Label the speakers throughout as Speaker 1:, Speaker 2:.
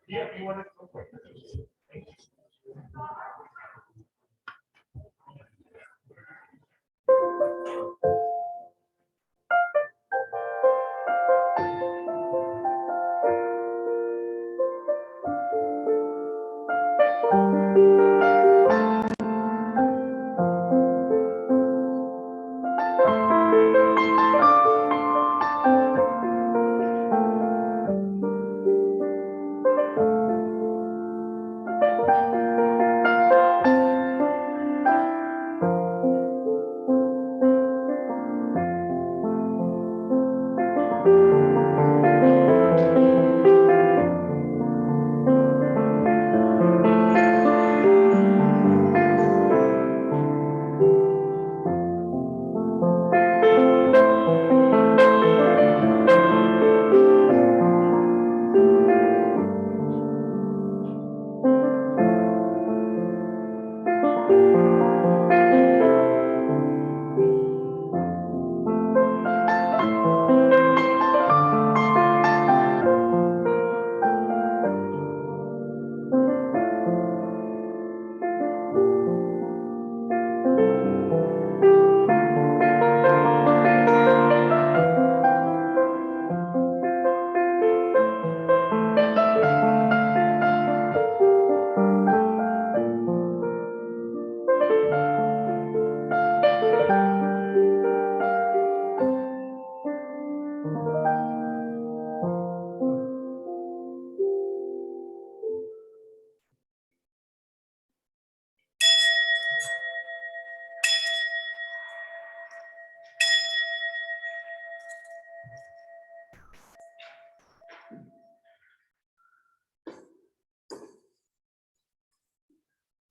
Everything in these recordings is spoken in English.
Speaker 1: Yeah, you want to.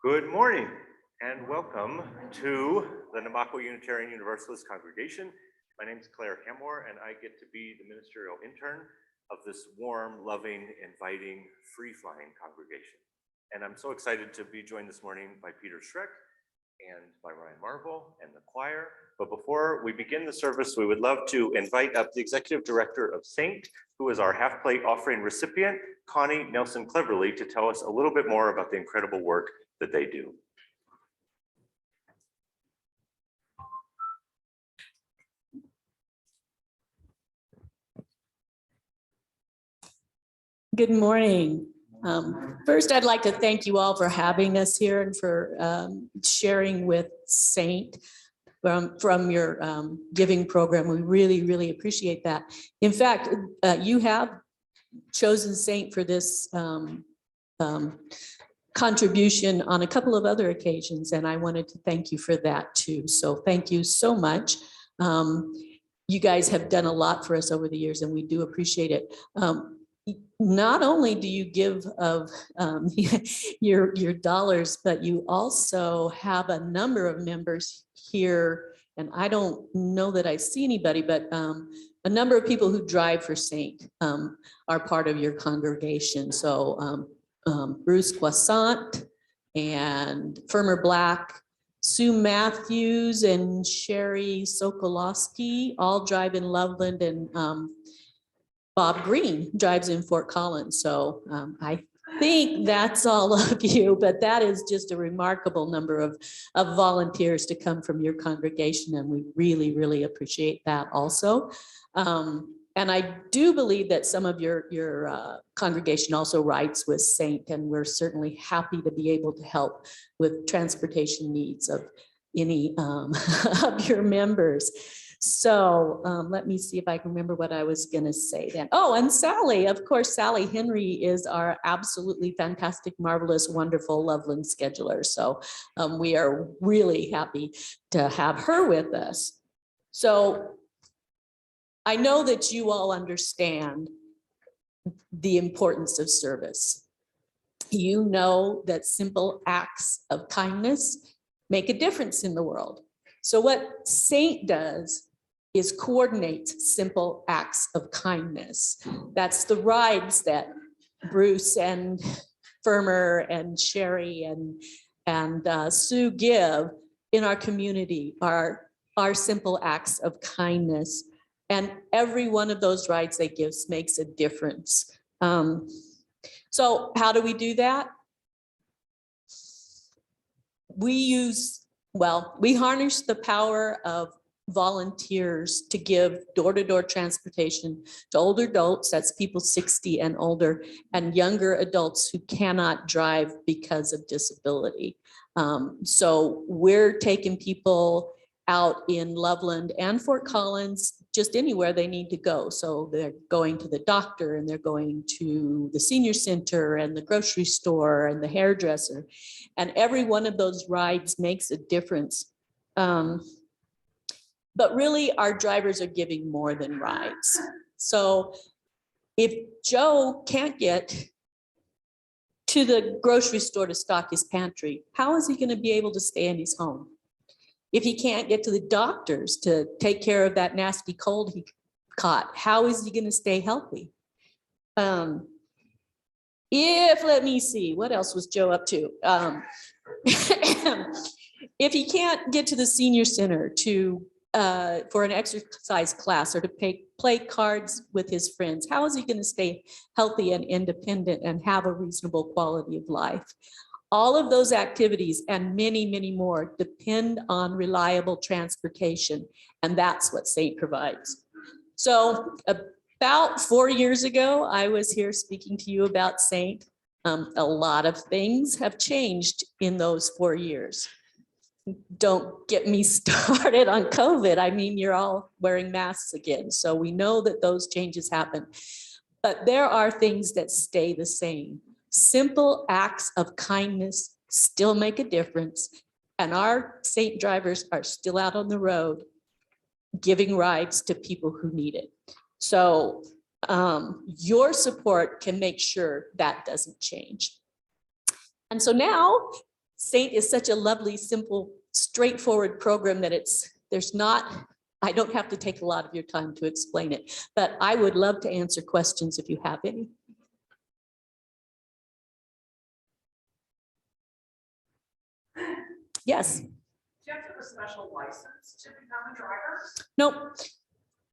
Speaker 1: Good morning and welcome to the Namaquo Unitarian Universalist Congregation. My name is Clare Hammoor and I get to be the Ministerial Intern of this warm, loving, inviting, free-flying congregation. And I'm so excited to be joined this morning by Peter Schenk and by Ryan Marvel and the choir. But before we begin the service, we would love to invite up the Executive Director of Saint, who is our half plate offering recipient, Connie Nelson Cleverly, to tell us a little bit more about the incredible work that they do.
Speaker 2: Good morning. First, I'd like to thank you all for having us here and for sharing with Saint from your giving program. We really, really appreciate that. In fact, you have chosen Saint for this contribution on a couple of other occasions, and I wanted to thank you for that too. So thank you so much. You guys have done a lot for us over the years, and we do appreciate it. Not only do you give of your dollars, but you also have a number of members here, and I don't know that I see anybody, but a number of people who drive for Saint are part of your congregation. So Bruce Croissant and Firmer Black, Sue Matthews and Sherry Sokolowski all drive in Loveland, and Bob Green drives in Fort Collins. So I think that's all of you, but that is just a remarkable number of volunteers to come from your congregation, and we really, really appreciate that also. And I do believe that some of your congregation also rides with Saint, and we're certainly happy to be able to help with transportation needs of any of your members. So let me see if I can remember what I was going to say then. Oh, and Sally, of course, Sally Henry is our absolutely fantastic, marvelous, wonderful Loveland scheduler. So we are really happy to have her with us. So I know that you all understand the importance of service. You know that simple acts of kindness make a difference in the world. So what Saint does is coordinates simple acts of kindness. That's the rides that Bruce and Firmer and Sherry and Sue give in our community are simple acts of kindness. And every one of those rides they give makes a difference So how do we do that? We harness the power of volunteers to give door-to-door transportation to older adults, that's people 60 and older, and younger adults who cannot drive because of disability. So we're taking people out in Loveland and Fort Collins, just anywhere they need to go. So they're going to the doctor, and they're going to the senior center and the grocery store and the hairdresser. And every one of those rides makes a difference. But really, our drivers are giving more than rides. So if Joe can't get to the grocery store to stock his pantry, how is he going to be able to stay in his home? If he can't get to the doctors to take care of that nasty cold he caught, how is he going to stay healthy? Let me see, what else was Joe up to? If he can't get to the senior center for an exercise class or to play cards with his friends, how is he going to stay healthy and independent and have a reasonable quality of life? All of those activities and many, many more depend on reliable transportation, and that's what SAINT provides. So about 4 years ago, I was here speaking to you about SAINT. A lot of things have changed in those 4 years. Don't get me started on COVID. I mean, you're all wearing masks again. So we know that those changes happen, but there are things that stay the same. Simple acts of kindness still make a difference. And our SAINT drivers are still out on the road giving rides to people who need it. So your support can make sure that doesn't change. And so now SAINT is such a lovely, simple, straightforward program that I don't have to take a lot of your time to explain it, but I would love to answer questions if you have any. Yes.
Speaker 3: Do you have to have a special license to become a driver?
Speaker 2: Nope.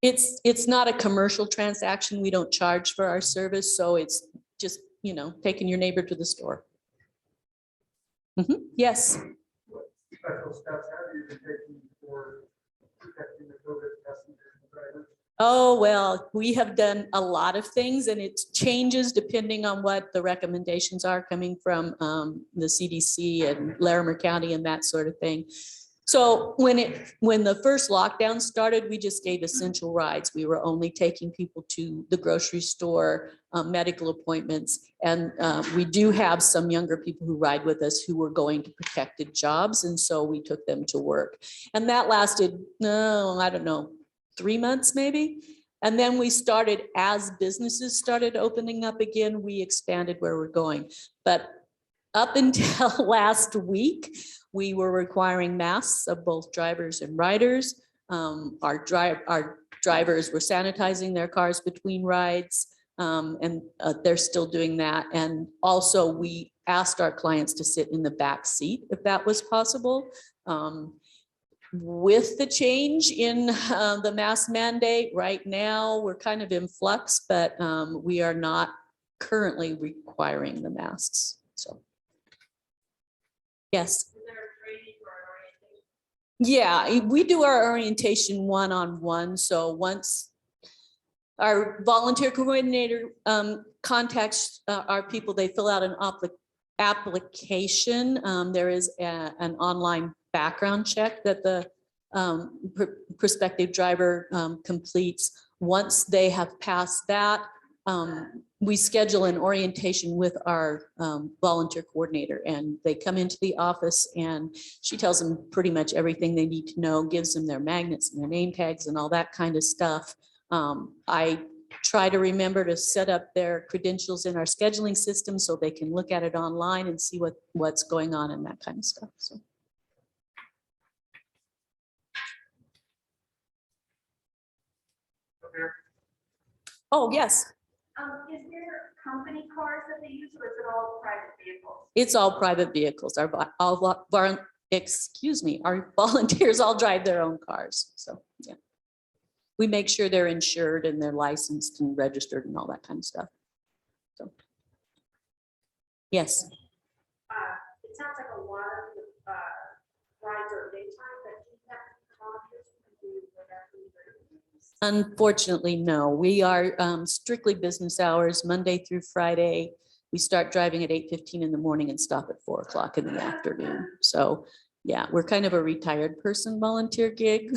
Speaker 2: It's not a commercial transaction. We don't charge for our service. So it's just, taking your neighbor to the store. Yes.
Speaker 4: What special steps have you been taking for protecting the COVID passengers and drivers?
Speaker 2: Oh, well, we have done a lot of things, and it changes depending on what the recommendations are coming from the CDC and Larimer County and that sort of thing. So when the first lockdown started, we just gave essential rides. We were only taking people to the grocery store, medical appointments, and we do have some younger people who ride with us who were going to protected jobs, and so we took them to work. And that lasted, I don't know, 3 months maybe. And then we started, as businesses started opening up again, we expanded where we're going. But up until last week, we were requiring masks of both drivers and riders. Our drivers were sanitizing their cars between rides, and they're still doing that. And also we asked our clients to sit in the back seat if that was possible. With the change in the mask mandate right now, we're kind of in flux, but we are not currently requiring the masks. So, yes.
Speaker 3: Is there a training or an orientation?
Speaker 2: Yeah, we do our orientation one-on-one. So once our volunteer coordinator contacts our people, they fill out an application. There is an online background check that the prospective driver completes. Once they have passed that, we schedule an orientation with our volunteer coordinator, and they come into the office and she tells them pretty much everything they need to know, gives them their magnets and their name tags and all that kind of stuff. I try to remember to set up their credentials in our scheduling system so they can look at it online and see what's going on and that kind of stuff. So. Oh, yes.
Speaker 3: Is there company cars that they use, or is it all private vehicles?
Speaker 2: It's all private vehicles. Our volunteers all drive their own cars. So, yeah. We make sure they're insured and they're licensed and registered and all that kind of stuff. So. Yes.
Speaker 3: It sounds like a lot of the rides are daytime, but do you have volunteers who can do whatever you do?
Speaker 2: Unfortunately, no. We are strictly business hours, Monday through Friday. We start driving at 8:15 in the morning and stop at 4 o'clock in the afternoon. So yeah, we're kind of a retired person volunteer gig.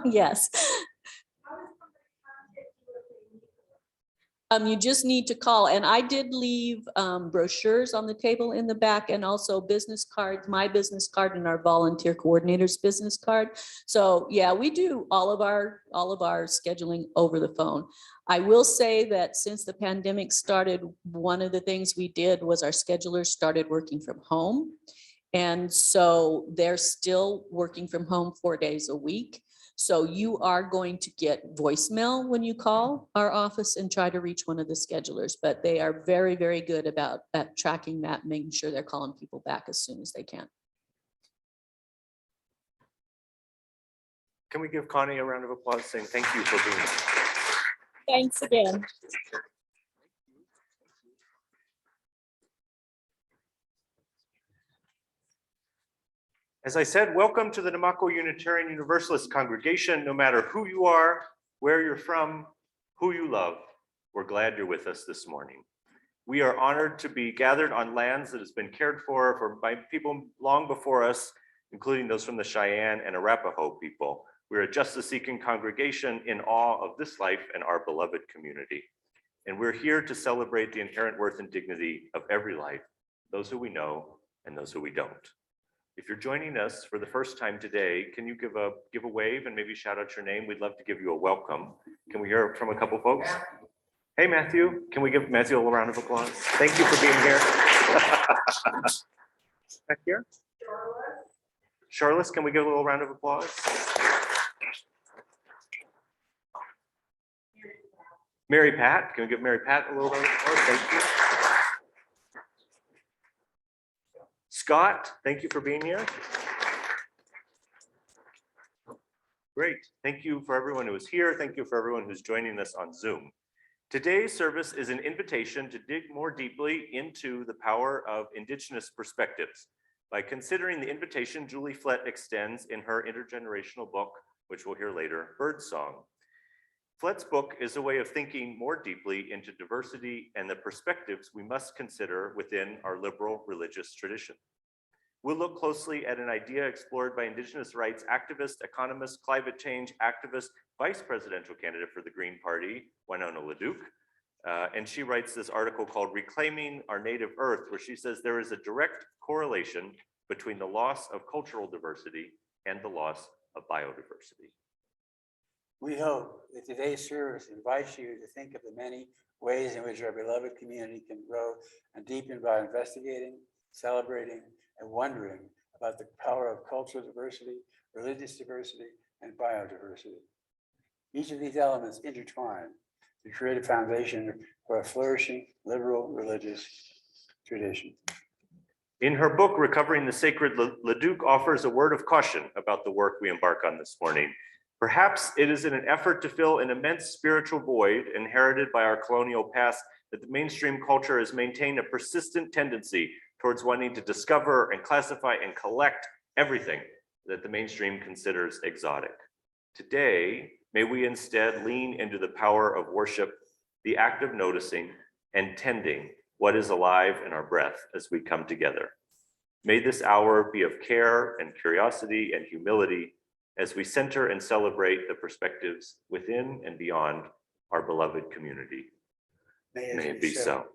Speaker 2: Yes.
Speaker 3: How does somebody contact you if they need to?
Speaker 2: You just need to call, and I did leave brochures on the table in the back, and also business cards, my business card and our volunteer coordinator's business card. So yeah, we do all of our scheduling over the phone. I will say that since the pandemic started, one of the things we did was our schedulers started working from home. And so they're still working from home 4 days a week. So you are going to get voicemail when you call our office and try to reach one of the schedulers, but they are very, very good about tracking that, making sure they're calling people back as soon as they can.
Speaker 1: Can we give Connie a round of applause saying thank you for being here?
Speaker 2: Thanks again.
Speaker 1: As I said, welcome to the Namaco Unitarian Universalist congregation. No matter who you are, where you're from, who you love, we're glad you're with us this morning. We are honored to be gathered on lands that has been cared for by people long before us, including those from the Cheyenne and Arapaho people. We're a justice-seeking congregation in awe of this life and our beloved community. And we're here to celebrate the inherent worth and dignity of every life, those who we know and those who we don't. If you're joining us for the first time today, can you give a wave and maybe shout out your name? We'd love to give you a welcome. Can we hear from a couple folks? Hey, Matthew. Can we give Matthew a round of applause? Thank you for being here. Back here. Charlotte, can we give a little round of applause? Mary Pat, can we give Mary Pat a little round of applause? Thank you. Scott, thank you for being here. Great. Thank you for everyone who is here. Thank you for everyone who's joining us on Zoom. Today's service is an invitation to dig more deeply into the power of Indigenous perspectives by considering the invitation Julie Flett extends in her intergenerational book, which we'll hear later, Birdsong. Flett's book is a way of thinking more deeply into diversity and the perspectives we must consider within our liberal religious tradition. We'll look closely at an idea explored by Indigenous rights activist, economist, climate change activist, vice presidential candidate for the Green Party, Winona LaDuke. And she writes this article called Reclaiming Our Native Earth, where she says there is a direct correlation between the loss of cultural diversity and the loss of biodiversity.
Speaker 5: We hope that today's service invites you to think of the many ways in which our beloved community can grow and deepen by investigating, celebrating, and wondering about the power of cultural diversity, religious diversity, and biodiversity. Each of these elements intertwine to create a foundation for a flourishing liberal religious tradition.
Speaker 1: In her book, Recovering the Sacred, LaDuke offers a word of caution about the work we embark on this morning. Perhaps it is in an effort to fill an immense spiritual void inherited by our colonial past that the mainstream culture has maintained a persistent tendency towards wanting to discover and classify and collect everything that the mainstream considers exotic. Today, may we instead lean into the power of worship, the act of noticing and tending what is alive in our breath as we come together. May this hour be of care and curiosity and humility as we center and celebrate the perspectives within and beyond our beloved community. May it be so.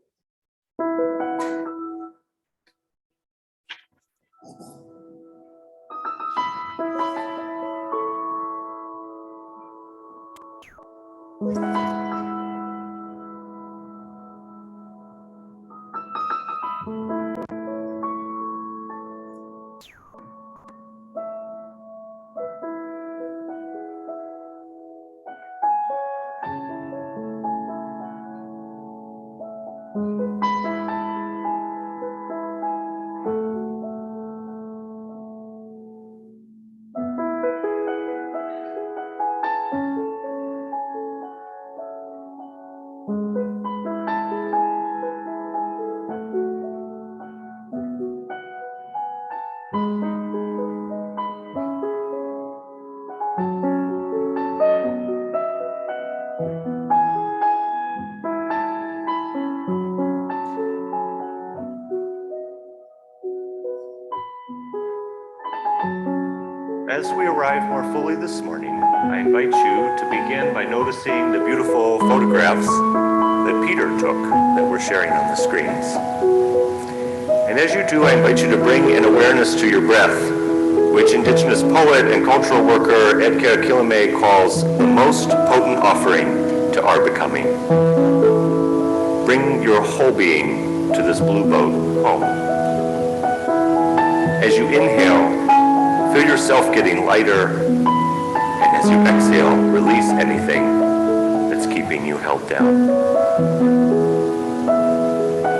Speaker 1: arrived more fully this morning, I invite you to begin by noticing the beautiful photographs that Peter took that we're sharing on the screens. And as you do, I invite you to bring an awareness to your breath, which Indigenous poet and cultural worker Edgar Kilame calls the most potent offering to our becoming. Bring your whole being to this blue boat home. As you inhale, feel yourself getting lighter, and as you exhale, release anything that's keeping you held down.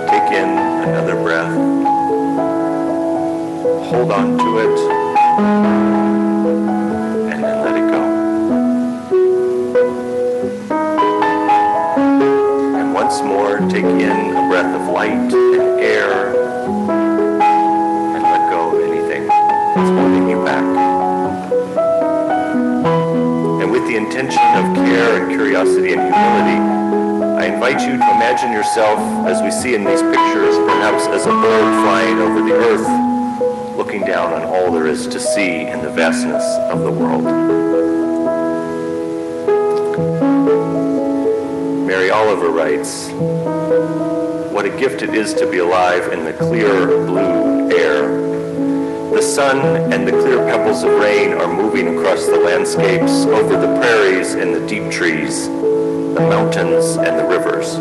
Speaker 1: Take in another breath. Hold on to it, and then let it go. And once more, take in a breath of light and air, and let go of anything that's holding you back. And with the intention of care and curiosity and humility, I invite you to imagine yourself, as we see in these pictures, perhaps as a bird flying over the earth, looking down on all there is to see in the vastness of the world. Mary Oliver writes, "What a gift it is to be alive in the clear blue air. The sun and the clear pebbles of rain are moving across the landscapes, over the prairies and the deep trees, the mountains and the rivers.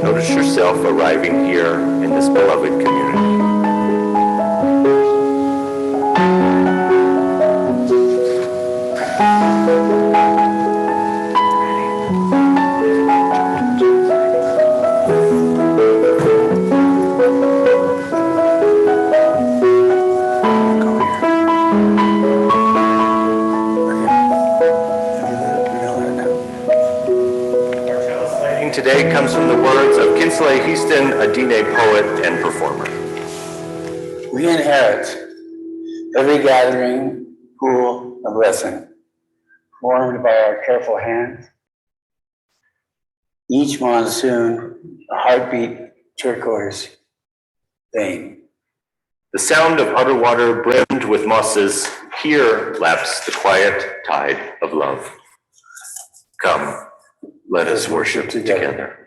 Speaker 1: Notice yourself arriving here in this beloved community." Today comes from the words of Kinsley Houston, a Dine poet and performer.
Speaker 5: We inherit every gathering pool of blessing, formed by our careful hands. Each monsoon, a heartbeat turquoise vein.
Speaker 1: The sound of utter water brimmed with mosses, here laps the quiet tide of love. Come, let us worship together.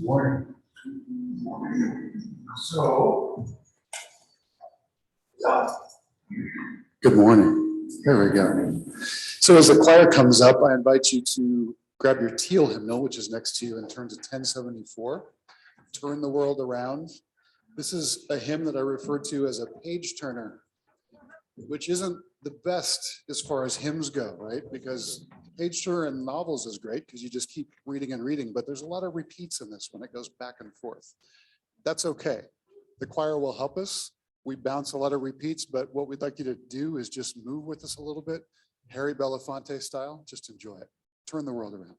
Speaker 4: Morning. So.
Speaker 6: Good morning. There we go. So as the choir comes up, I invite you to grab your teal hymnal, which is next to you, and turn to 1074. Turn the World Around. This is a hymn that I refer to as a page turner, which isn't the best as far as hymns go, right? Because page turner in novels is great because you just keep reading and reading, but there's a lot of repeats in this one. It goes back and forth. That's okay. The choir will help us. We bounce a lot of repeats, but what we'd like you to do is just move with us a little bit, Harry Belafonte style. Just enjoy it. Turn the world around.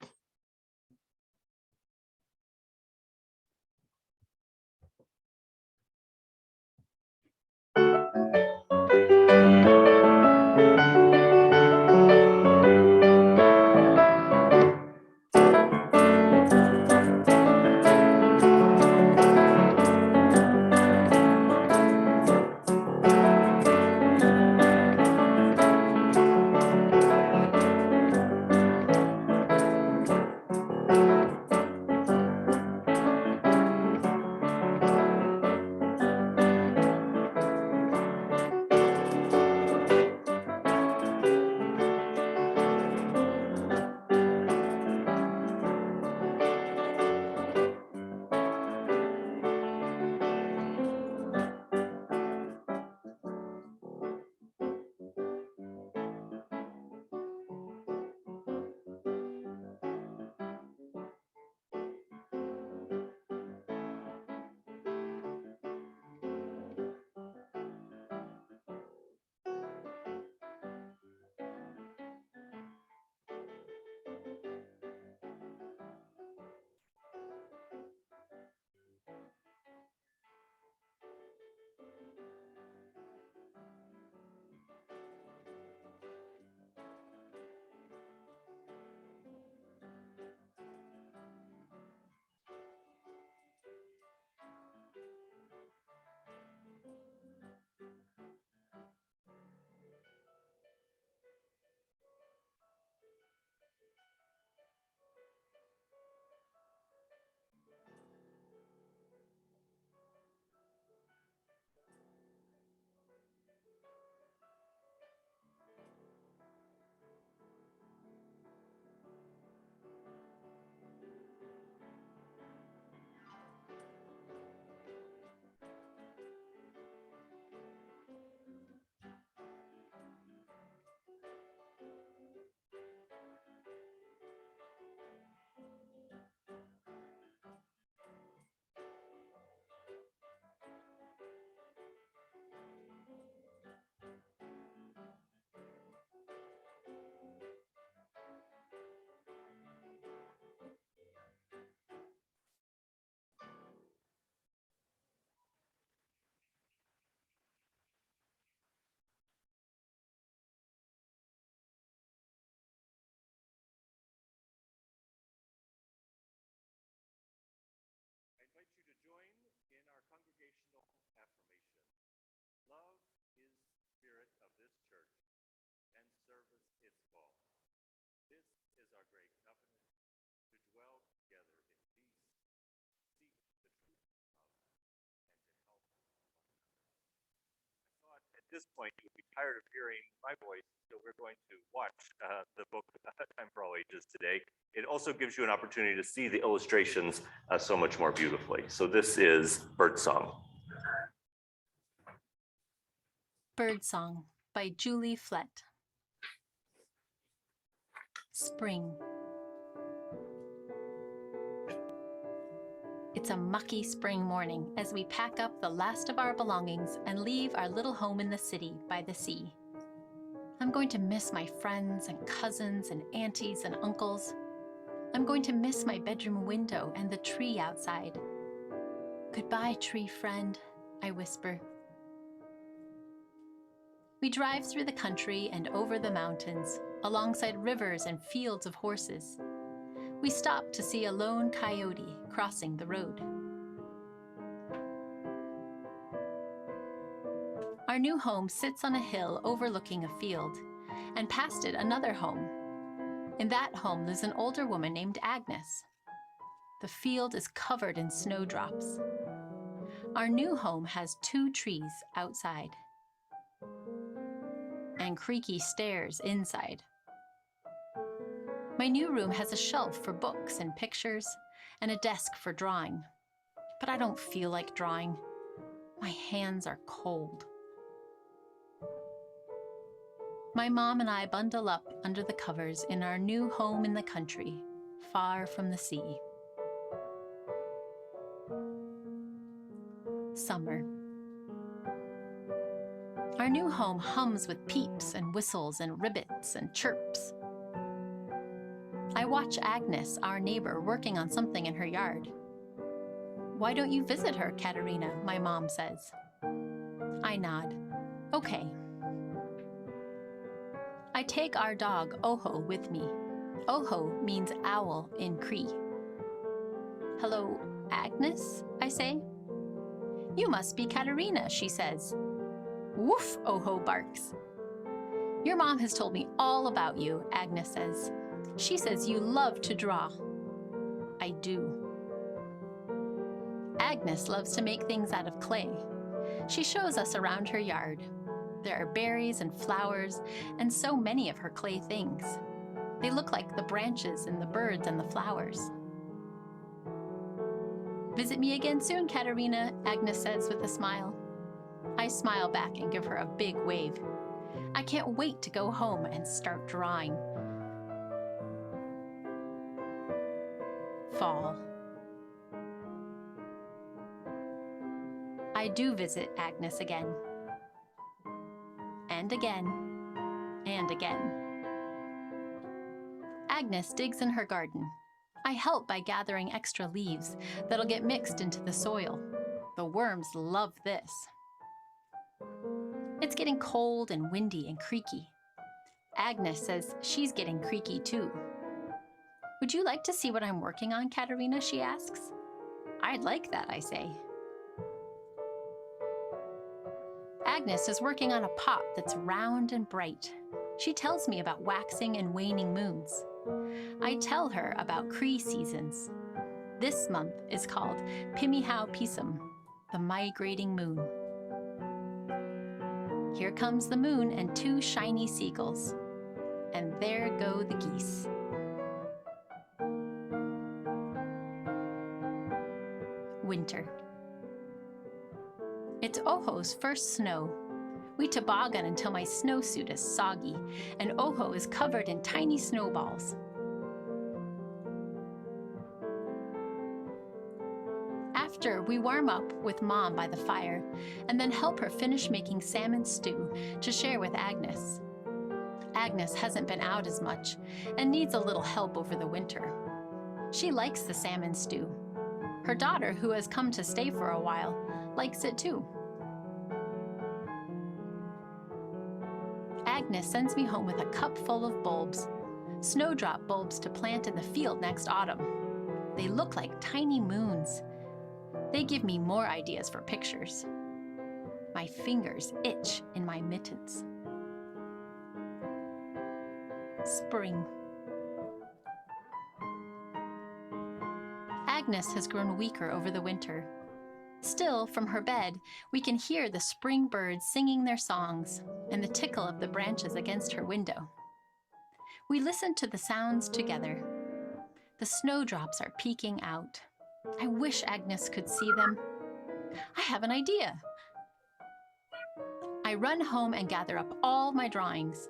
Speaker 1: at this point, you would be tired of hearing my voice, so we're going to watch the book Time for All Ages today. It also gives you an opportunity to see the illustrations so much more beautifully. So this is Birdsong.
Speaker 7: Birdsong by Julie Flett. Spring. It's a mucky spring morning as we pack up the last of our belongings and leave our little home in the city by the sea. I'm going to miss my friends and cousins and aunties and uncles. I'm going to miss my bedroom window and the tree outside. Goodbye, tree friend, I whisper. We drive through the country and over the mountains, alongside rivers and fields of horses. We stop to see a lone coyote crossing the road. Our new home sits on a hill overlooking a field, and past it another home. In that home lives an older woman named Agnes. The field is covered in snowdrops. Our new home has 2 trees outside and creaky stairs inside. My new room has a shelf for books and pictures and a desk for drawing. But I don't feel like drawing. My hands are cold. My mom and I bundle up under the covers in our new home in the country, far from the sea. Summer. Our new home hums with peeps and whistles and ribbits and chirps. I watch Agnes, our neighbor, working on something in her yard. Why don't you visit her, Katerina? My mom says. I nod. Okay. I take our dog, Oho, with me. Oho means owl in Cree. Hello, Agnes, I say. You must be Katerina, she says. Woof, Oho barks. Your mom has told me all about you, Agnes says. She says you love to draw. I do. Agnes loves to make things out of clay. She shows us around her yard. There are berries and flowers and so many of her clay things. They look like the branches and the birds and the flowers. Visit me again soon, Katerina, Agnes says with a smile. I smile back and give her a big wave. I can't wait to go home and start drawing. Fall. I do visit Agnes again. And again. And again. Agnes digs in her garden. I help by gathering extra leaves that'll get mixed into the soil. The worms love this. It's getting cold and windy and creaky. Agnes says she's getting creaky too. Would you like to see what I'm working on, Katerina? She asks. I'd like that, I say. Agnes is working on a pot that's round and bright. She tells me about waxing and waning moons. I tell her about Cree seasons. This month is called Pimihau Pisum, the migrating moon. Here comes the moon and 2 shiny seagulls. And there go the geese. Winter. It's Oho's first snow. We toboggan until my snowsuit is soggy, and Oho is covered in tiny snowballs. After, we warm up with Mom by the fire, and then help her finish making salmon stew to share with Agnes. Agnes hasn't been out as much, and needs a little help over the winter. She likes the salmon stew. Her daughter, who has come to stay for a while, likes it too. Agnes sends me home with a cup full of bulbs, snowdrop bulbs to plant in the field next autumn. They look like tiny moons. They give me more ideas for pictures. My fingers itch in my mittens. Spring. Agnes has grown weaker over the winter. Still, from her bed, we can hear the spring birds singing their songs and the tickle of the branches against her window. We listen to the sounds together. The snowdrops are peeking out. I wish Agnes could see them. I have an idea. I run home and gather up all my drawings.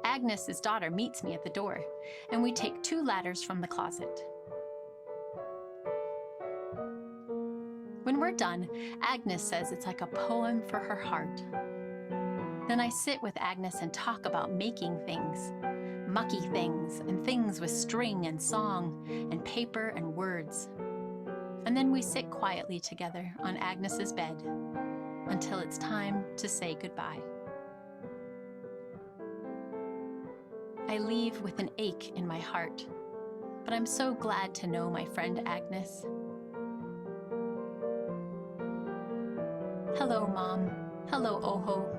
Speaker 7: Agnes's daughter meets me at the door, and we take 2 ladders from the closet. When we're done, Agnes says it's like a poem for her heart. Then I sit with Agnes and talk about making things, mucky things, and things with string and song and paper and words. And then we sit quietly together on Agnes's bed until it's time to say goodbye. I leave with an ache in my heart, but I'm so glad to know my friend Agnes. Hello, Mom. Hello, Oho.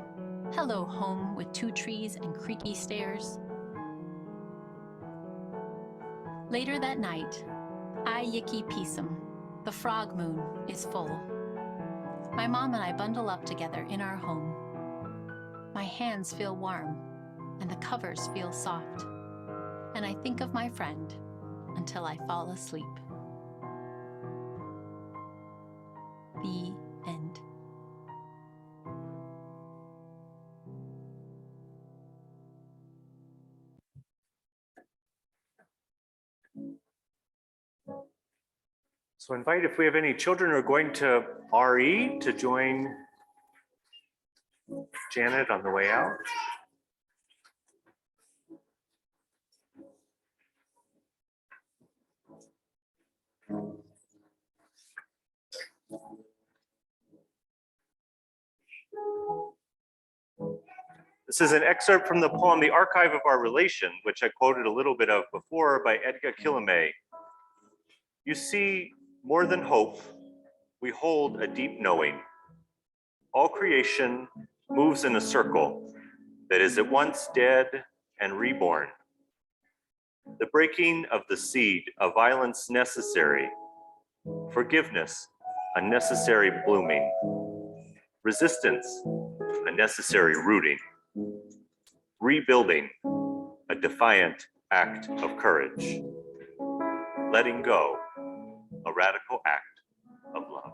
Speaker 7: Hello, home with 2 trees and creaky stairs. Later that night, I Yiki Pisum, the frog moon, is full. My mom and I bundle up together in our home. My hands feel warm, and the covers feel soft. And I think of my friend until I fall asleep. The end.
Speaker 1: So invite if we have any children who are going to RE to join Janet on the way out. This is an excerpt from the poem, The Archive of Our Relation, which I quoted a little bit of before by Edgar Killamay. You see, more than hope, we hold a deep knowing. All creation moves in a circle that is at once dead and reborn. The breaking of the seed, a violence necessary. Forgiveness, a necessary blooming. Resistance, a necessary rooting. Rebuilding, a defiant act of courage. Letting go, a radical act of love.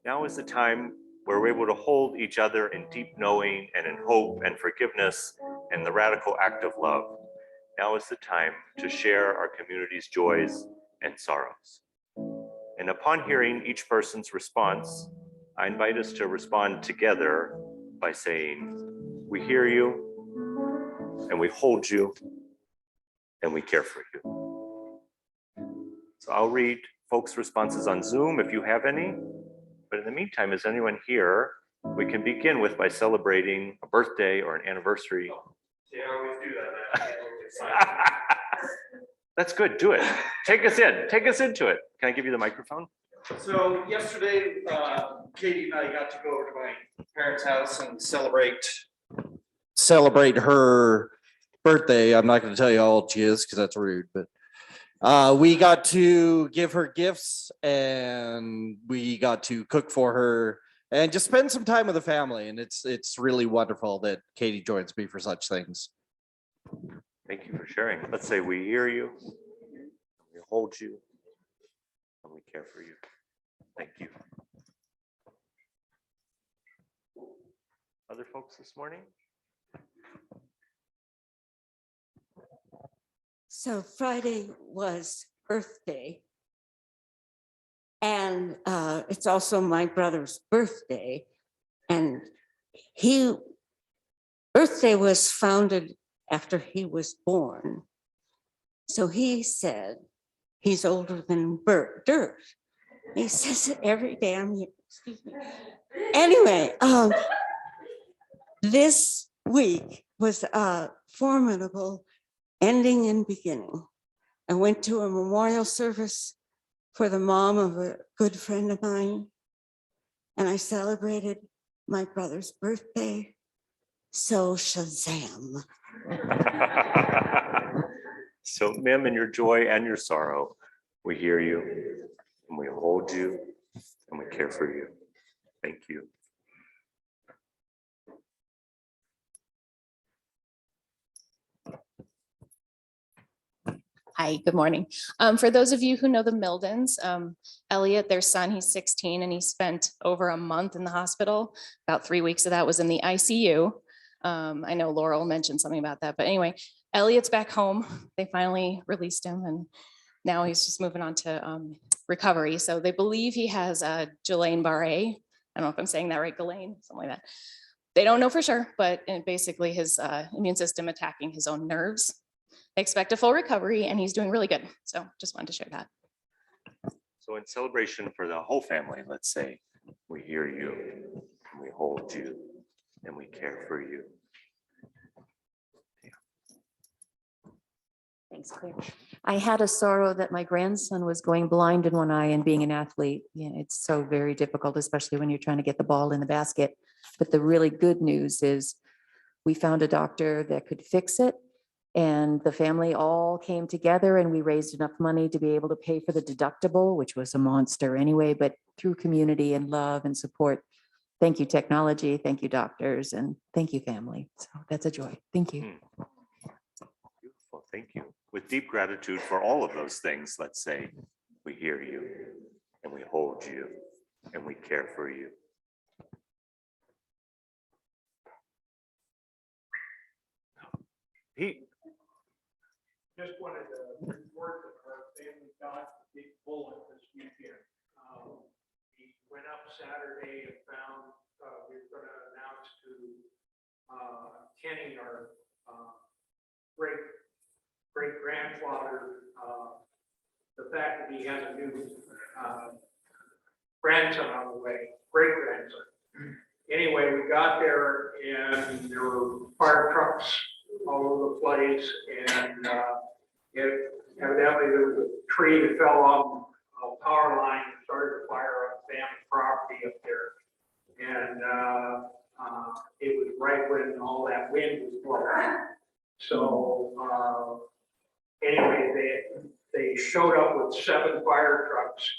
Speaker 1: Now is the time where we're able to hold each other in deep knowing and in hope and forgiveness and the radical act of love. Now is the time to share our community's joys and sorrows. And upon hearing each person's response, I invite us to respond together by saying, we hear you, and we hold you, and we care for you. So I'll read folks' responses on Zoom if you have any. But in the meantime, is anyone here? We can begin with by celebrating a birthday or an anniversary.
Speaker 8: Yeah, I always do that.
Speaker 1: That's good, do it. Take us into it. Can I give you the microphone?
Speaker 8: So yesterday, Katie and I got to go over to my parents' house and celebrate her birthday. I'm not going to tell you how old she is because that's rude, but we got to give her gifts and we got to cook for her and just spend some time with the family. And it's really wonderful that Katie joins me for such things.
Speaker 1: Thank you for sharing. Let's say we hear you, we hold you, and we care for you. Thank you. Other folks this morning?
Speaker 9: So Friday was Earth Day. And it's also my brother's birthday. And Earth Day was founded after he was born. So he said he's older than dirt. He says it every day. Excuse me. Anyway, this week was a formidable ending and beginning. I went to a memorial service for the mom of a good friend of mine, and I celebrated my brother's birthday. So Shazam.
Speaker 1: So Mim, in your joy and your sorrow, We hear you, and we hold you, and we care for you. Thank you.
Speaker 10: Hi, good morning. For those of you who know the Mildens, Elliot, their son, he's 16 and he spent over a month in the hospital. About 3 weeks of that was in the ICU. I know Laurel mentioned something about that, but anyway, Elliot's back home. They finally released him and now he's just moving on to recovery. So they believe he has Guillain-Barré. I don't know if I'm saying that right, Guillain, something like that. They don't know for sure, but basically his immune system attacking his own nerves. They expect a full recovery and he's doing really good. So just wanted to share that.
Speaker 1: So in celebration for the whole family, let's say, we hear you, and we hold you, and we care for you.
Speaker 11: Thanks, Claire. I had a sorrow that my grandson was going blind in one eye and being an athlete. Yeah, it's so very difficult, especially when you're trying to get the ball in the basket. But the really good news is we found a doctor that could fix it. And the family all came together and we raised enough money to be able to pay for the deductible, which was a monster anyway, but through community and love and support. Thank you, technology. Thank you, doctors. And thank you, family. So that's a joy. Thank you.
Speaker 1: Beautiful, thank you. With deep gratitude for all of those things, let's say, we hear you, and we hold you, and we care for you. Pete.
Speaker 4: Just wanted to report that our family got a big bullet this weekend. We went up Saturday and found, we were gonna announce to Kenny, our great grandfather, the fact that he has a new grandson on the way, great grandson. Anyway, we got there and there were fire trucks all over the place, and evidently there was a tree that fell off a power line and started a fire on family property up there. And it was right when all that wind was blowing. So anyway, they showed up with 7 fire trucks,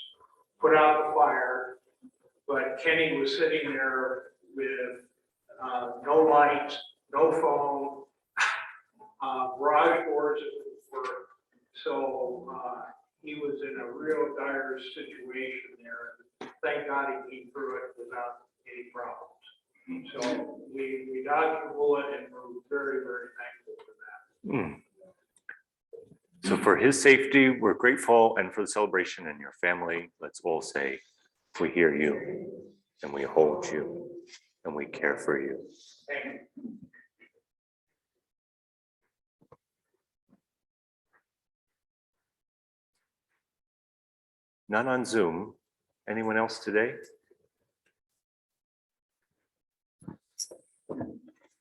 Speaker 4: put out the fire, but Kenny was sitting there with no lights, no phone, garage doors were, so he was in a real dire situation there. Thank God he came through it without any problems. So we dodged the bullet and we're very, very thankful for that.
Speaker 1: So for his safety, we're grateful, and for the celebration and your family, let's all say, we hear you, and we hold you, and we care for you.
Speaker 4: Thank you.
Speaker 1: None on Zoom. Anyone else today?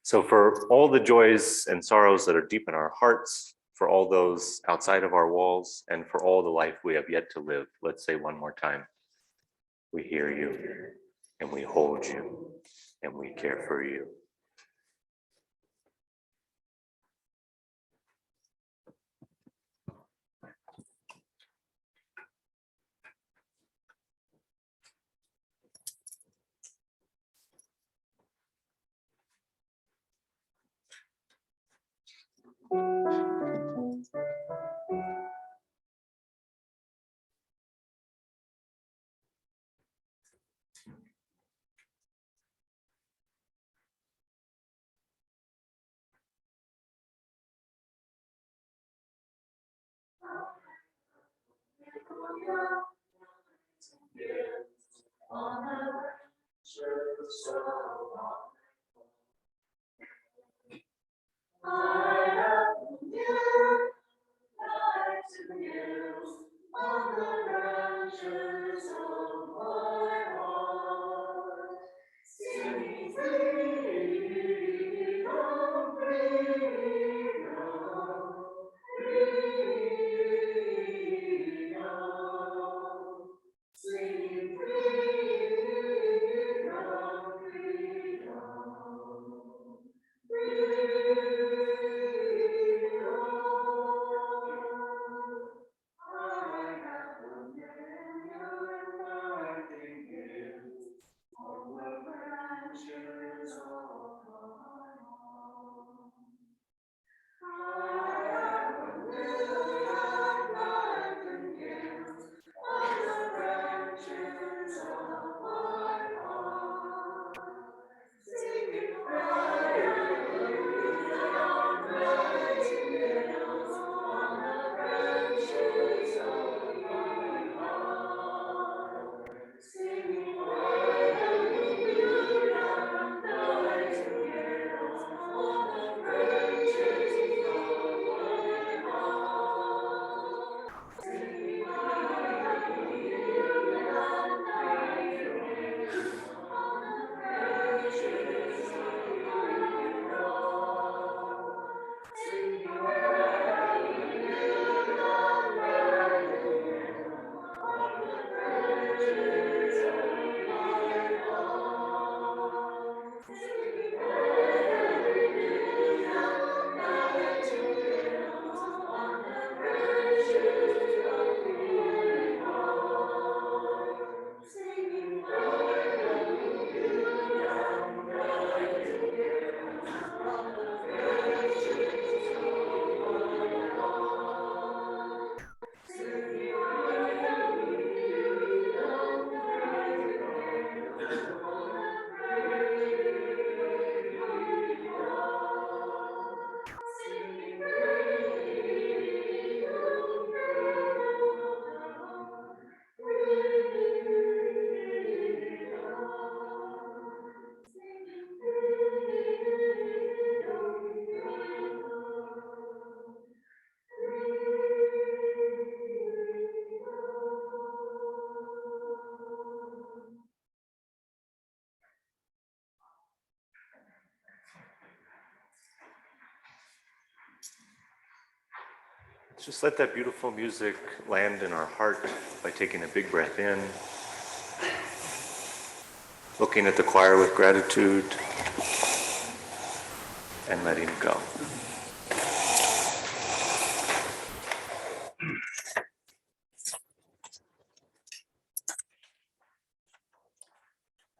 Speaker 1: So for all the joys and sorrows that are deep in our hearts, for all those outside of our walls, and for all the life we have yet to live, let's say one more time, we hear you, and we hold you, and we care for you. Just let that beautiful music land in our heart by taking a big breath in, looking at the choir with gratitude, and letting go.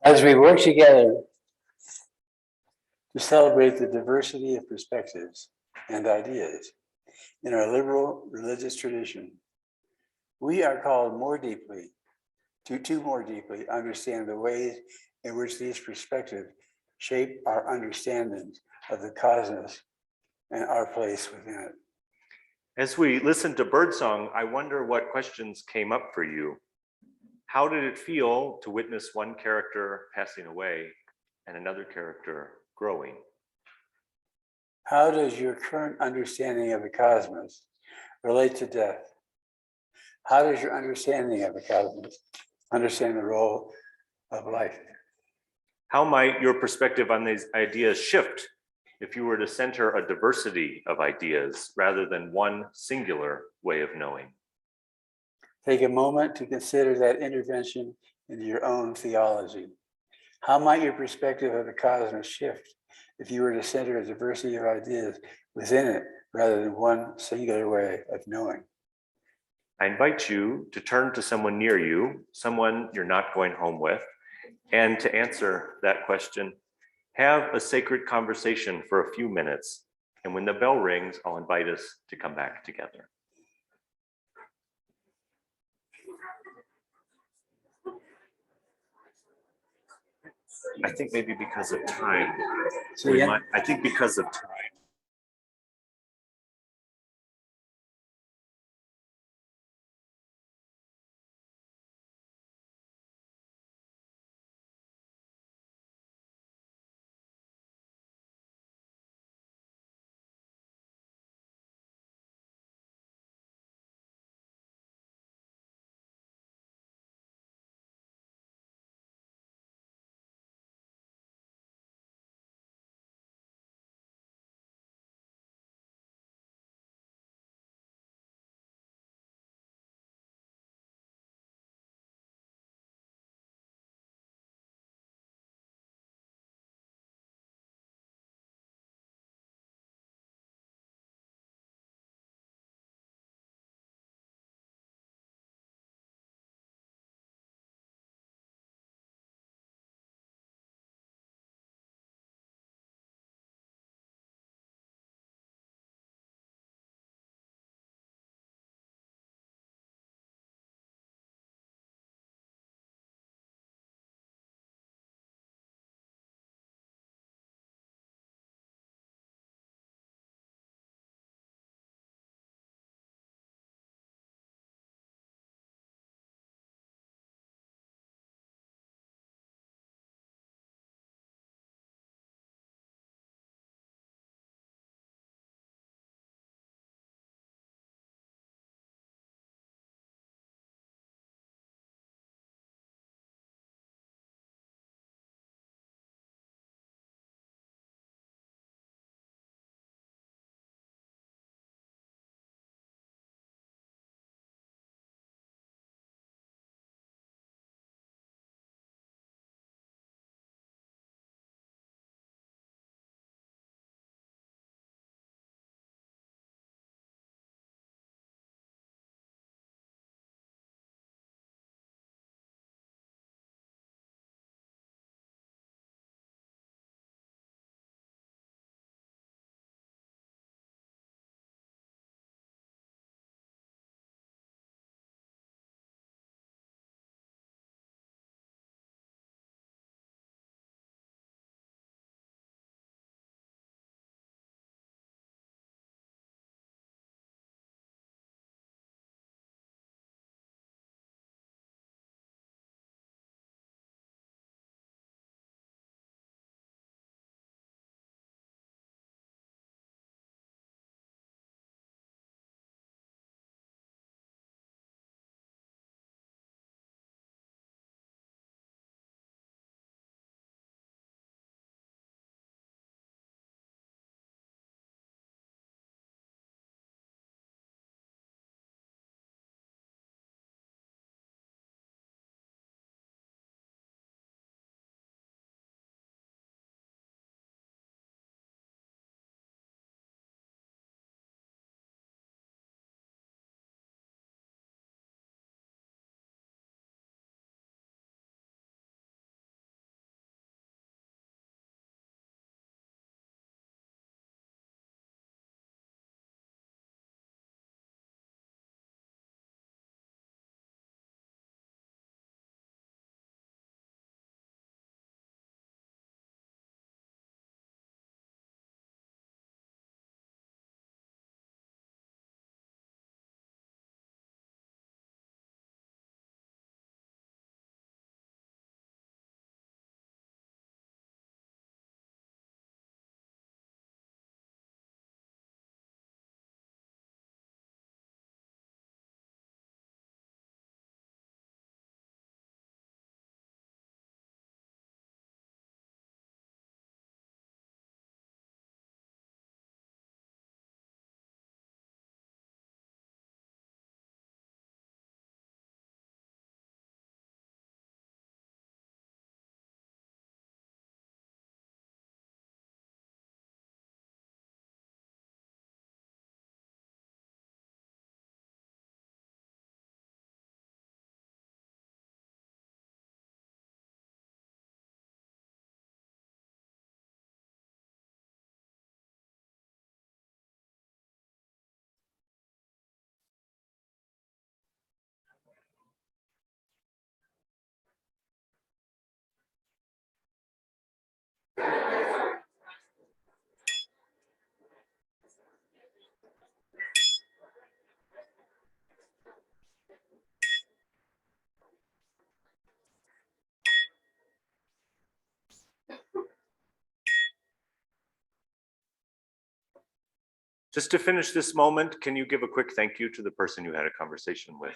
Speaker 5: As we work together to celebrate the diversity of perspectives and ideas in our liberal religious tradition, we are called more deeply to more deeply understand the ways in which these perspectives shape our understandings of the cosmos and our place within it.
Speaker 1: As we listen to Birdsong, I wonder what questions came up for you. How did it feel to witness one character passing away and another character growing?
Speaker 5: How does your current understanding of the cosmos relate to death? How does your understanding of the cosmos understand the role of life?
Speaker 1: How might your perspective on these ideas shift if you were to center a diversity of ideas rather than one singular way of knowing?
Speaker 5: Take a moment to consider that intervention into your own theology. How might your perspective of the cosmos shift if you were to center a diversity of ideas within it rather than one singular way of knowing?
Speaker 1: I invite you to turn to someone near you, someone you're not going home with, and to answer that question, have a sacred conversation for a few minutes. And when the bell rings, I'll invite us to come back together. I think maybe because of time. I think because of time. Just to finish this moment, can you give a quick thank you to the person you had a conversation with?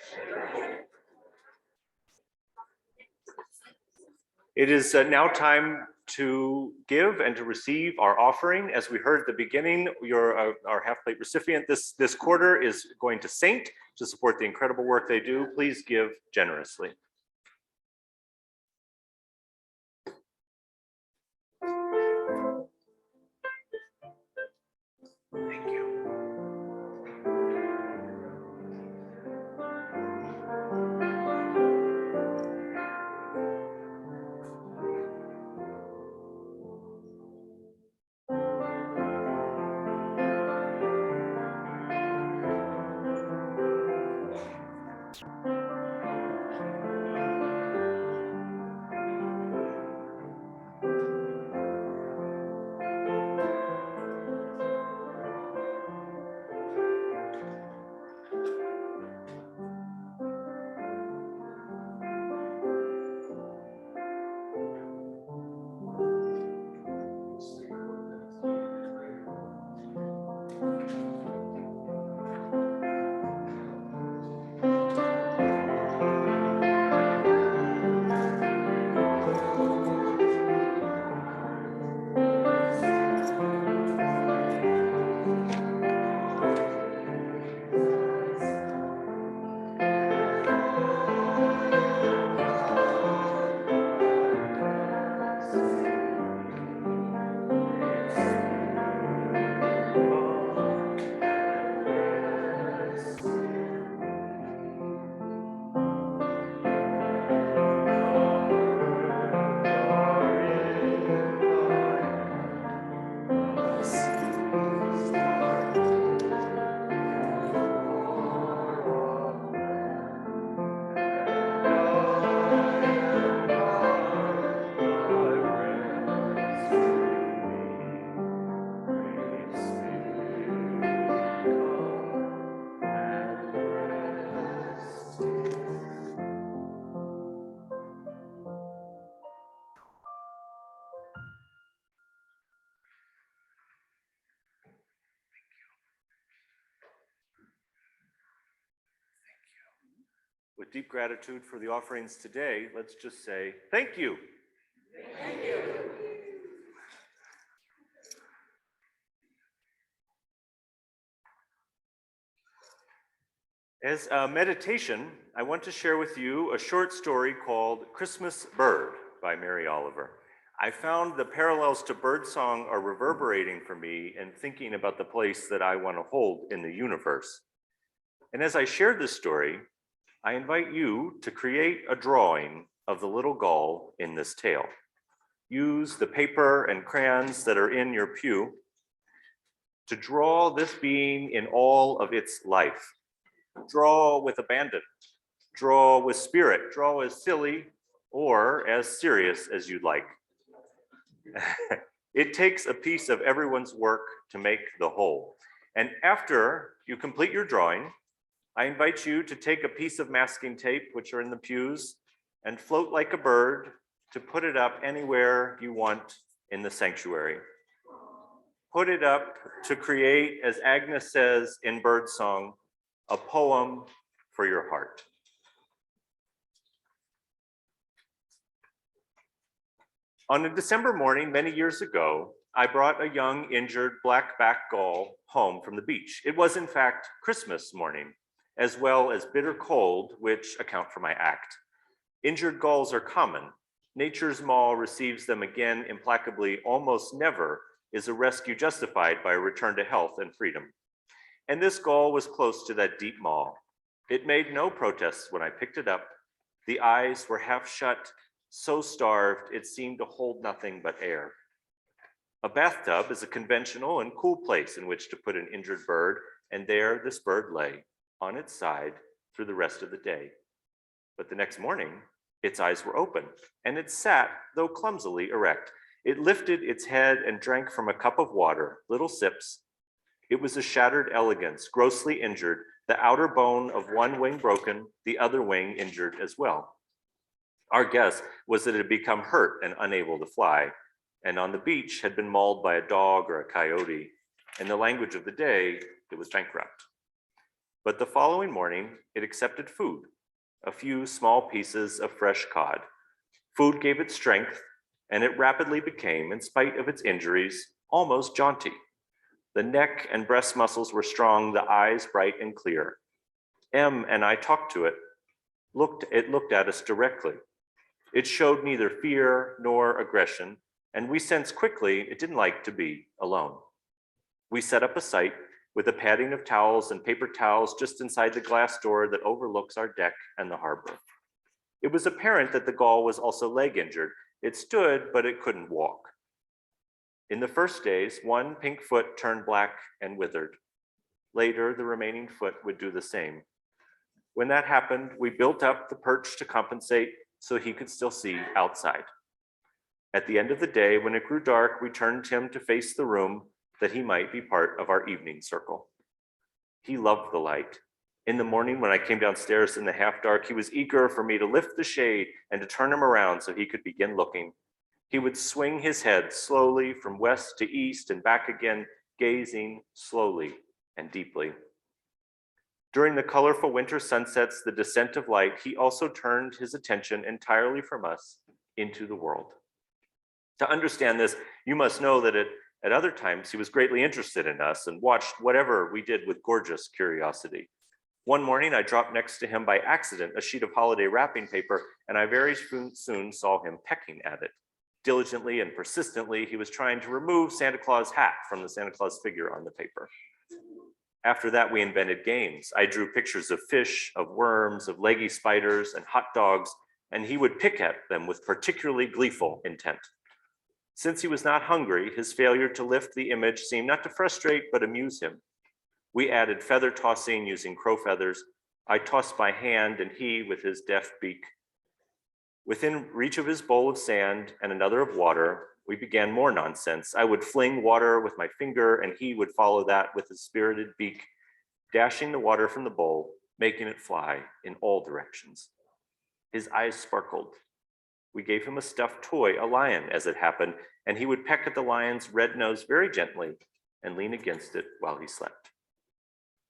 Speaker 1: It is now time to give and to receive our offering. As we heard at the beginning, our half plate recipient this quarter is going to Saint to support the incredible work they do. Please give generously. Thank you. With deep gratitude for the offerings today, let's just say thank you. Thank you. As a meditation, I want to share with you a short story called Christmas Bird by Mary Oliver. I found the parallels to Birdsong are reverberating for me in thinking about the place that I want to hold in the universe. And as I shared this story, I invite you to create a drawing of the little gull in this tale. Use the paper and crayons that are in your pew to draw this being in all of its life. Draw with abandon, draw with spirit, draw as silly or as serious as you'd like. It takes a piece of everyone's work to make the whole. And after you complete your drawing, I invite you to take a piece of masking tape, which are in the pews, and float like a bird to put it up anywhere you want in the sanctuary. Put it up to create, as Agnes says in Birdsong, a poem for your heart. On a December morning many years ago, I brought a young injured black-backed gull home from the beach. It was in fact Christmas morning, as well as bitter cold, which account for my act. Injured gulls are common. Nature's maw receives them again implacably. Almost never is a rescue justified by a return to health and freedom. And this gull was close to that deep maw. It made no protests when I picked it up. The eyes were half shut, so starved it seemed to hold nothing but air. A bathtub is a conventional and cool place in which to put an injured bird, and there this bird lay on its side through the rest of the day. But the next morning, its eyes were open, and it sat, though clumsily, erect. It lifted its head and drank from a cup of water, little sips. It was a shattered elegance, grossly injured, the outer bone of one wing broken, the other wing injured as well. Our guess was that it had become hurt and unable to fly, and on the beach had been mauled by a dog or a coyote. In the language of the day, it was bankrupt. But the following morning, it accepted food, a few small pieces of fresh cod. Food gave it strength, and it rapidly became, in spite of its injuries, almost jaunty. The neck and breast muscles were strong, the eyes bright and clear. Em and I talked to it. It looked at us directly. It showed neither fear nor aggression, and we sensed quickly it didn't like to be alone. We set up a site with a padding of towels and paper towels just inside the glass door that overlooks our deck and the harbor. It was apparent that the gull was also leg injured. It stood, but it couldn't walk. In the first days, one pink foot turned black and withered. Later, the remaining foot would do the same. When that happened, we built up the perch to compensate so he could still see outside. At the end of the day, when it grew dark, we turned him to face the room that he might be part of our evening circle. He loved the light. In the morning, when I came downstairs in the half dark, he was eager for me to lift the shade and to turn him around so he could begin looking. He would swing his head slowly from west to east and back again, gazing slowly and deeply. During the colorful winter sunsets, the descent of light, he also turned his attention entirely from us into the world. To understand this, you must know that at other times he was greatly interested in us and watched whatever we did with gorgeous curiosity. One morning, I dropped next to him by accident a sheet of holiday wrapping paper, and I very soon saw him pecking at it. Diligently and persistently, he was trying to remove Santa Claus' hat from the Santa Claus figure on the paper. After that, we invented games. I drew pictures of fish, of worms, of leggy spiders, and hot dogs, and he would pick at them with particularly gleeful intent. Since he was not hungry, his failure to lift the image seemed not to frustrate, but amuse him. We added feather tossing using crow feathers. I tossed by hand, and he with his deft beak. Within reach of his bowl of sand and another of water, we began more nonsense. I would fling water with my finger, and he would follow that with his spirited beak, dashing the water from the bowl, making it fly in all directions. His eyes sparkled. We gave him a stuffed toy, a lion, as it happened, and he would peck at the lion's red nose very gently and lean against it while he slept.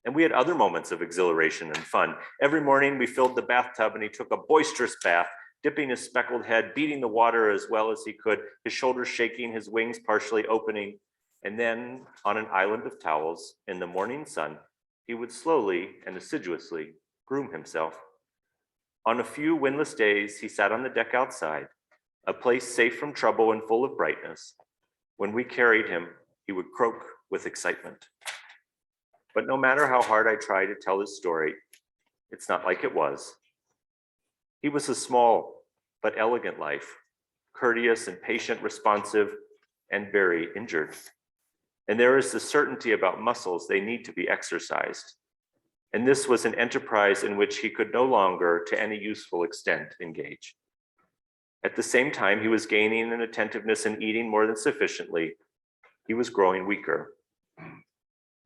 Speaker 1: And we had other moments of exhilaration and fun. Every morning we filled the bathtub and he took a boisterous bath, dipping his speckled head, beating the water as well as he could, his shoulders shaking, his wings partially opening. And then on an island of towels in the morning sun, he would slowly and assiduously groom himself. On a few windless days, he sat on the deck outside, a place safe from trouble and full of brightness. When we carried him, he would croak with excitement. But no matter how hard I try to tell his story, it's not like it was. He was a small but elegant life, courteous and patient, responsive, and very injured. And there is the certainty about muscles, they need to be exercised. And this was an enterprise in which he could no longer, to any useful extent, engage. At the same time, he was gaining in attentiveness and eating more than sufficiently. He was growing weaker.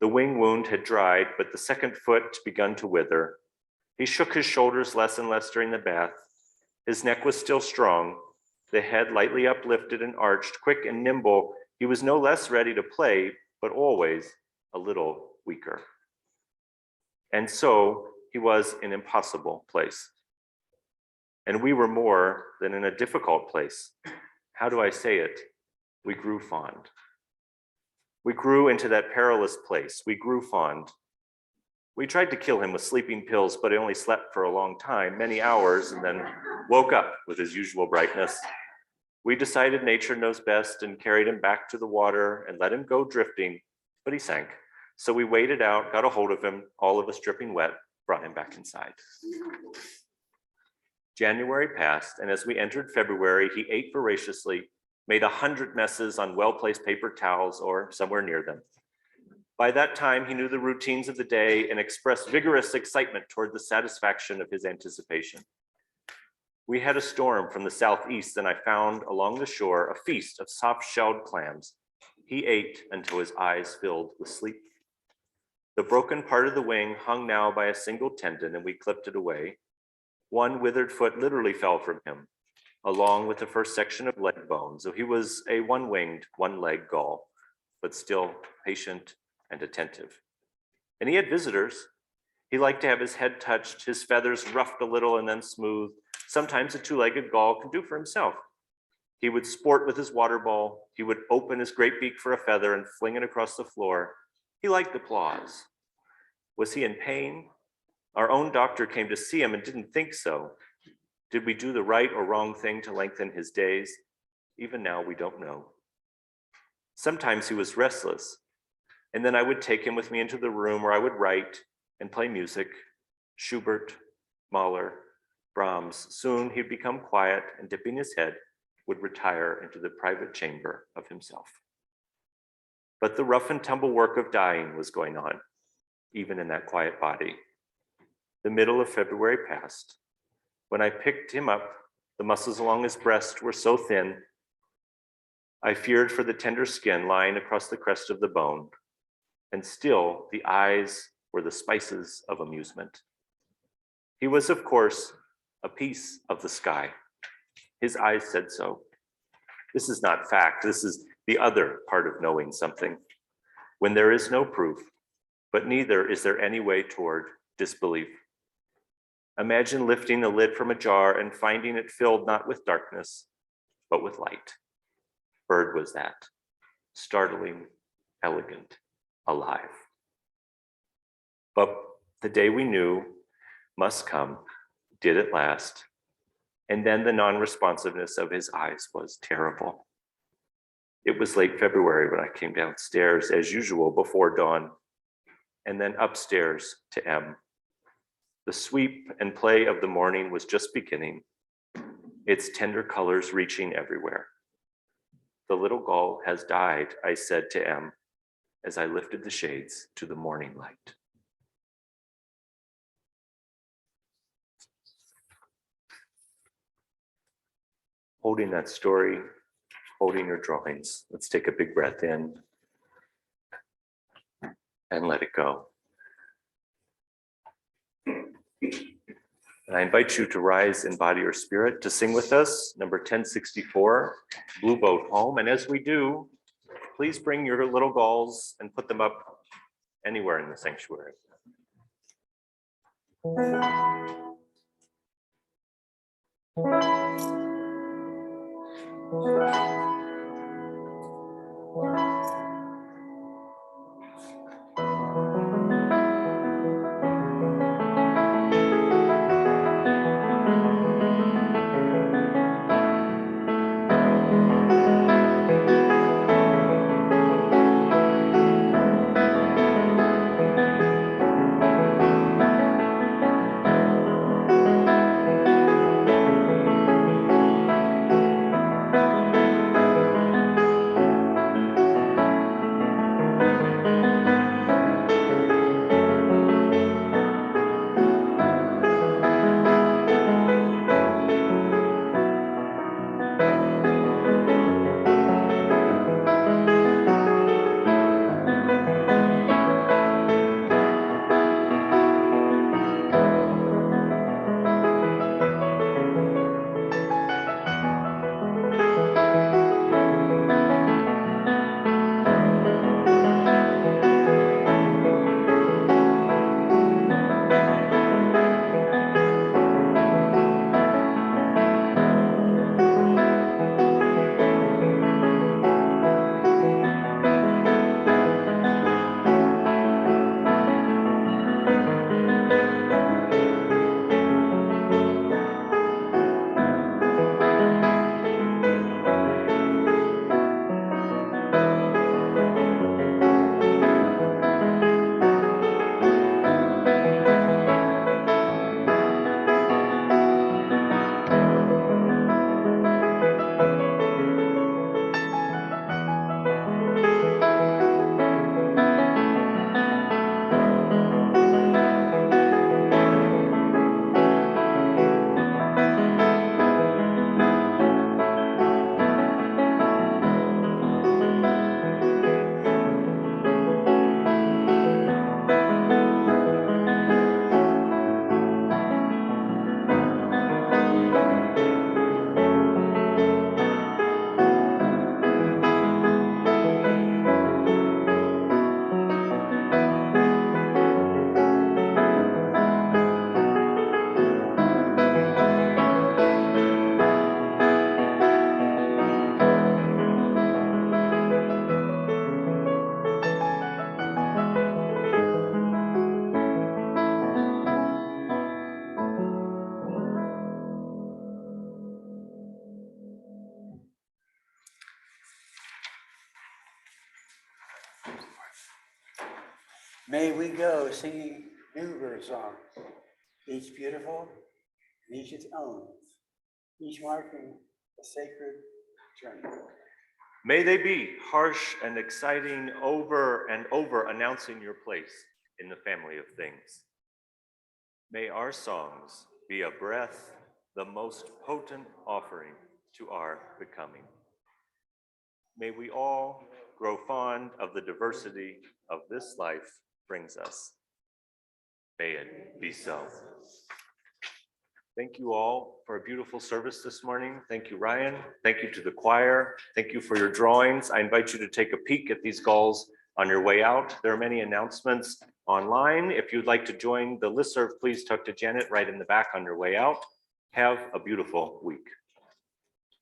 Speaker 1: The wing wound had dried, but the second foot begun to wither. He shook his shoulders less and less during the bath. His neck was still strong, the head lightly uplifted and arched, quick and nimble. He was no less ready to play, but always a little weaker. And so he was an impossible place. And we were more than in a difficult place. How do I say it? We grew fond. We grew into that perilous place. We grew fond. We tried to kill him with sleeping pills, but he only slept for a long time, many hours, and then woke up with his usual brightness. We decided nature knows best and carried him back to the water and let him go drifting, but he sank. So we waded out, got a hold of him, all of us dripping wet, brought him back inside. January passed, and as we entered February, he ate voraciously, made 100 messes on well-placed paper towels or somewhere near them. By that time, he knew the routines of the day and expressed vigorous excitement toward the satisfaction of his anticipation. We had a storm from the southeast, and I found along the shore a feast of soft-shelled clams. He ate until his eyes filled with sleep. The broken part of the wing hung now by a single tendon, and we clipped it away. One withered foot literally fell from him, along with the first section of leg bone. So he was a one-winged, one-leg gull, but still patient and attentive. And he had visitors. He liked to have his head touched, his feathers ruffed a little and then smoothed. Sometimes a two-legged gull could do for himself. He would sport with his water ball. He would open his great beak for a feather and fling it across the floor. He liked applause. Was he in pain? Our own doctor came to see him and didn't think so. Did we do the right or wrong thing to lengthen his days? Even now, we don't know. Sometimes he was restless, and then I would take him with me into the room where I would write and play music, Schubert, Mahler, Brahms. Soon he'd become quiet and, dipping his head, would retire into the private chamber of himself. But the rough and tumble work of dying was going on, even in that quiet body. The middle of February passed. When I picked him up, the muscles along his breast were so thin, I feared for the tender skin lying across the crest of the bone. And still, the eyes were the spices of amusement. He was, of course, a piece of the sky. His eyes said so. This is not fact. This is the other part of knowing something. When there is no proof, but neither is there any way toward disbelief. Imagine lifting the lid from a jar and finding it filled not with darkness, but with light. Bird was that, startling, elegant, alive. But the day we knew must come, did at last, and then the non-responsiveness of his eyes was terrible. It was late February when I came downstairs as usual before dawn, and then upstairs to M. The sweep and play of the morning was just beginning, its tender colors reaching everywhere. The little gull has died, I said to M as I lifted the shades to the morning light. Holding that story, holding your drawings. Let's take a big breath in and let it go. And I invite you to rise in body or spirit to sing with us, number 1064, Blue Boat Home. And as we do, please bring your little gulls and put them up anywhere in the sanctuary.
Speaker 5: May we go singing new bird songs, each beautiful, and each its own, each marking a sacred journey.
Speaker 1: May they be harsh and exciting, over and over announcing your place in the family of things. May our songs be a breath, the most potent offering to our becoming. May we all grow fond of the diversity of this life brings us. May it be so. Thank you all for a beautiful service this morning. Thank you, Ryan. Thank you to the choir. Thank you for your drawings. I invite you to take a peek at these gulls on your way out. There are many announcements online. If you'd like to join the listserv, please talk to Janet right in the back on your way out. Have a beautiful week.